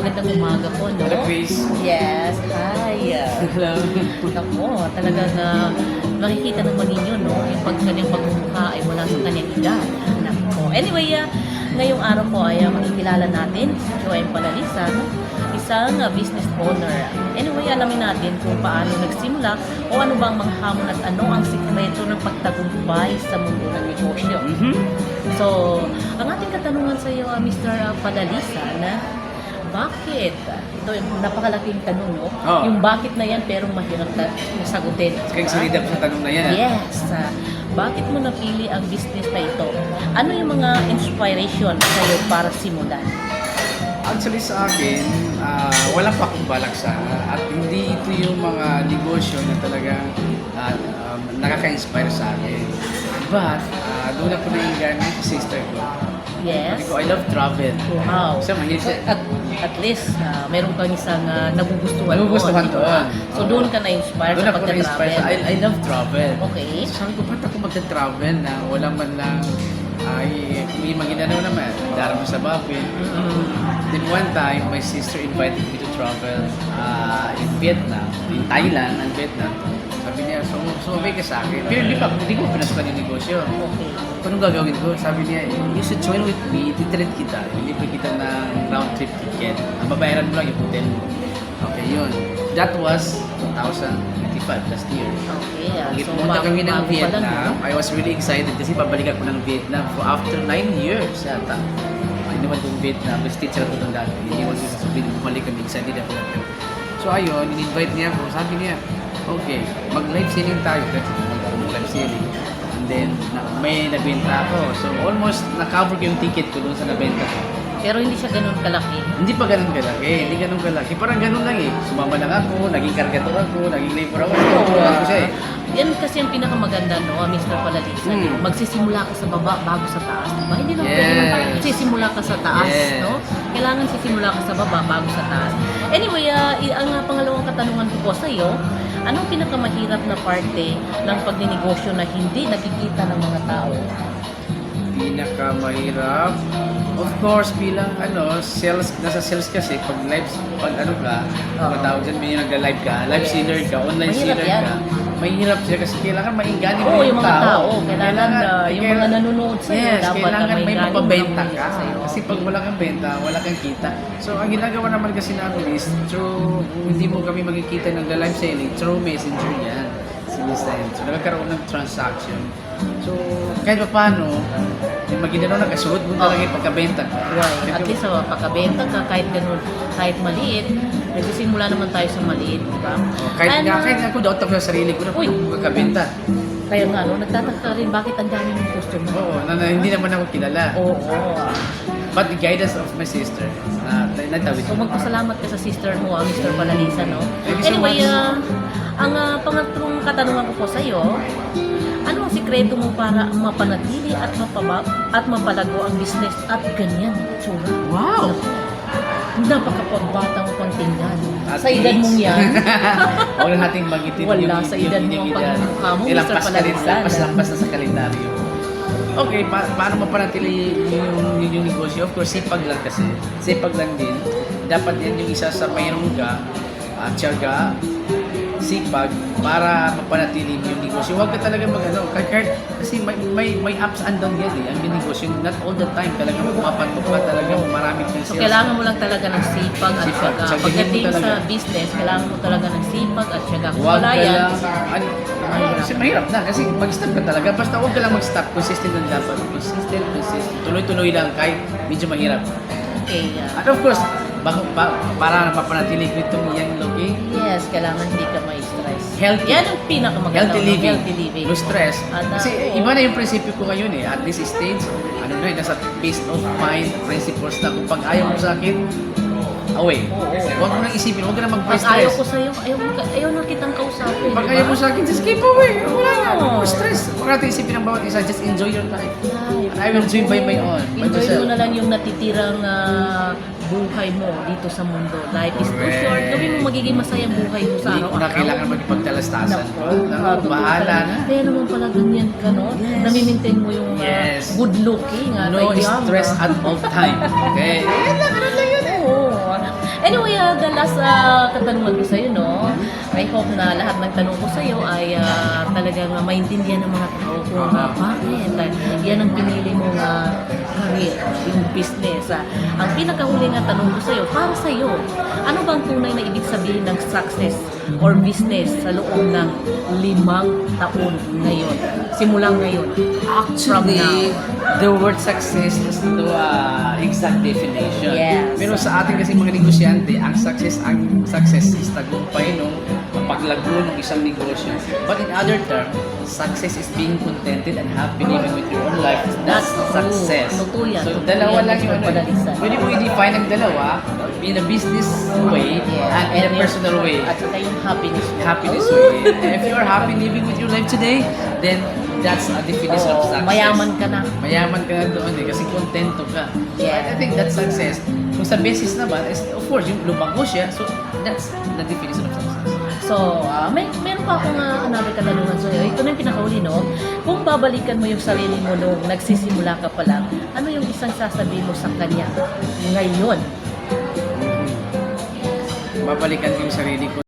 magandang umaga po, no? Hello, Chris. Yes, hi. Hello. Nako, talagang makikita naman ninyo, no? Yung kanyang pagmumukha ay wala sa kanyang edad. Nako. Anyway, ngayong araw po ay makikilala natin si Joanne Palalisa, no? Isang business owner. Anyway, alamin natin kung paano nagsimula o ano bang mga hamon at ano ang sikreto ng pagtagumpay sa mundo ng negosyo. So, ang ating katanungan sa iyo, Mr. Palalisa, na bakit? Ito yung napakalaking tanong, no? Oo. Yung bakit na yan, pero mahirap na sagutin. Kaya solidap sa tanong na yan. Yes. Bakit mo napili ang business na ito? Ano yung mga inspiration sa iyo para simulan? Actually sa akin, wala pa akong balak sana at hindi ito yung mga negosyo na talagang nakaka-inspire sa akin. But, doon ako na-ingan ng sister ko. Yes. Sabi ko, I love travel. Wow. So, mahilig siya. At least, meron kang isang nagugustuhan Nagugustuhan di ba? doon. So, doon ka na-inspire Doon sa ako na-inspire sa, pagka-travel. I love travel. Okay. So, sabi ko, ba't ako magta-travel na wala man lang may maginanaw naman. Darama sa Baguio. Then one time, my sister invited me to travel in Vietnam, in Thailand and Vietnam. Sabi niya, sumabay ka sa akin. Pero hindi ko pinasukan yung negosyo. Okay. Anong gagawin ko? Sabi niya, you should join with me. Titreat kita. Ilibre kita ng round trip ticket. Ang babayaran mo lang yung hotel mo. Okay, yun. That was 2025, last year. Okay. Pumunta kami ng bago pa lang, Vietnam. no? I was really excited kasi babalik ako ng Vietnam for after 9 years yata. Iniwan ko ng Vietnam. Kasi teacher ako doon dati. Iniwan ko sa Sabihin, bumalik kami. Excited ako lang. So ayun, in-invite niya ako. Sabi niya, okay, mag-live selling tayo. Kasi mag-live selling. And then, may nabenta ako. So almost na-cover ko yung ticket ko doon sa nabenta ko. Pero hindi siya ganun kalaki. Hindi pa ganun kalaki. Hindi ganun kalaki. Parang ganun lang eh. Sumama lang ako, naging kargator ako, naging labor ako. Ako siya eh. Yan kasi ang pinakamaganda, no, Mr. Palalisa. Magsisimula ka sa baba bago sa taas, diba? Hindi naman pwede na parang sisimula ka sa taas, Yes. no? Kailangan sisimula ka sa baba bago sa taas. Anyway, ang pangalawang katanungan ko po sa iyo, anong pinakamahirap na parte ng pagninegosyo na hindi nakikita ng mga tao? Pinakamahirap, of course, bilang sales, nasa sales kasi, pag ano ka, matawag dyan, may nagla-live ka, live seller ka, online Mahirap seller yan. ka, mahirap siya kasi kailangan maingganin mo Oo, yung mga tao. Kailangan yung mga kaya- nanonood sa'yo, Yes, dapat kailangan na may galing mapabenta mga ka. sa'yo. Kasi pag wala kang benta, wala kang kita. So, ang ginagawa naman kasi namin is, through, hindi mo kami magkikita ng live selling, through messenger yan. Sinisend. So, nagkakaroon ng transaction. So, kahit pa paano, yung maginano na kasunod mo talaga yung pagkabenta. Right. At least pagkabenta ka, kahit ganun, kahit maliit, nagsisimula naman tayo sa maliit, di ba? Kahit And, nga ako doubt ako sa sarili ko na Uy! pagkabenta. Kaya nga, no, nagtataka ka rin bakit ang dami ng customer. Oo, hindi naman ako kilala. Oo. But the guidance of my sister, natawid So magpasalamat ka sa sister mo, Mr. Palalisa, no? Thank you so Anyway, much. ang pangatlong katanungan ko po sa iyo, ano ang sikreto mo para mapanatili at mapalago ang business at ganyan? Tsura. Wow! Napakapagbata mo pang tingnan. At Sa edad least. mong yan. Huwag na nating magitin Wala, sa edad mo ang pagmumukha mo, Mr. Palalisa. Lampas na sa kalendaryo. Okay, paano mapanatili yung negosyo? Of course, sipag lang kasi. Sipag lang din. Dapat yan yung isa sa mayroong ka, tiyaga, sipag, para mapanatili mo yung negosyo. Huwag ka talaga kasi may ups and downs yan eh. Ang negosyo, not all the time talaga pumapatok talaga maraming So, sales. kailangan mo lang talaga ng sipag at Sipag. syaga. Tsagahin mo Pagdating talaga. sa business, kailangan mo talaga ng sipag at syaga. Kung Huwag wala ka yan, lang, kasi mahirap na kasi mag-stop ka talaga. Basta huwag ka lang mag-stop. Consistent lang dapat. Consistent. Tuloy-tuloy lang kahit medyo mahirap. okay. At of course, para mapanatili ko itong young looking, Yes, kailangan hindi ka ma-stress. Healthy. Yan ang pinakamaganda. healthy no? living, Healthy living. no stress. At, Kasi oo. iba na yung prinsipyo ko ngayon eh. At this stage, nasa peace of mind principles na kung pag ayaw mo sa akin, away. Oo. Huwag mo nang isipin, huwag ka na Pag ayaw mag-stress. ko sa'yo, ayaw na kitang kausapin. Pag di ayaw ba? mo sa akin, just keep away. Wala na, Oo. no stress. Huwag natin isipin ang bawat isa, just enjoy your life. Right. And I will do it by my own, by Enjoy myself. mo na lang yung natitirang buhay mo dito sa mundo. Life is too Correct. short. Gawin mo magiging masayang buhay mo sa Hindi ko na araw-araw. kailangan magpagtalastasan. Naku, Bahala na. Kaya naman pala ganyan ka, no? Yes. Nami-maintain mo yung Yes. good looking. No stress at all time. Okay? Oo. Anyway, the last katanungan ko sa'yo, no? I hope na lahat ng tanong ko sa'yo ay talagang maintindihan ng mga tao kung bakit yan ang pinili mong career, yung business. Ang pinakahuling tanong ko sa'yo, para sa'yo, ano bang tunay na ibig sabihin ng success or business sa loob ng 5 taon ngayon? Simulang ngayon. Actually, the word success has no exact definition. Yes. Pero sa ating kasi mga negosyante, ang success is tagumpay nung paglago ng isang negosyo. But in other terms, success is being contented and happy living with your own life. That's success. Totoo yan. So, Totoo dalawa yan, lang yung Mr. Padalisan. pwede mo i-define ang dalawa in a business way and in a personal way. At saka yung happiness mo. Happiness way. If you are happy living with your life today, then that's a definition of success. Mayaman ka na. Mayaman ka na doon kasi kontento ka. So Yeah. I think that's success. Kung sa business naman, is, of course, yung lumago siya, so that's the definition of success. So, meron pa akong another katanungan sa'yo. Ito na yung pinakauli, no? Kung babalikan mo yung sarili mo nung nagsisimula ka pa lang, ano yung isang sasabihin mo sa kanya ngayon? Babalikan ko yung sarili ko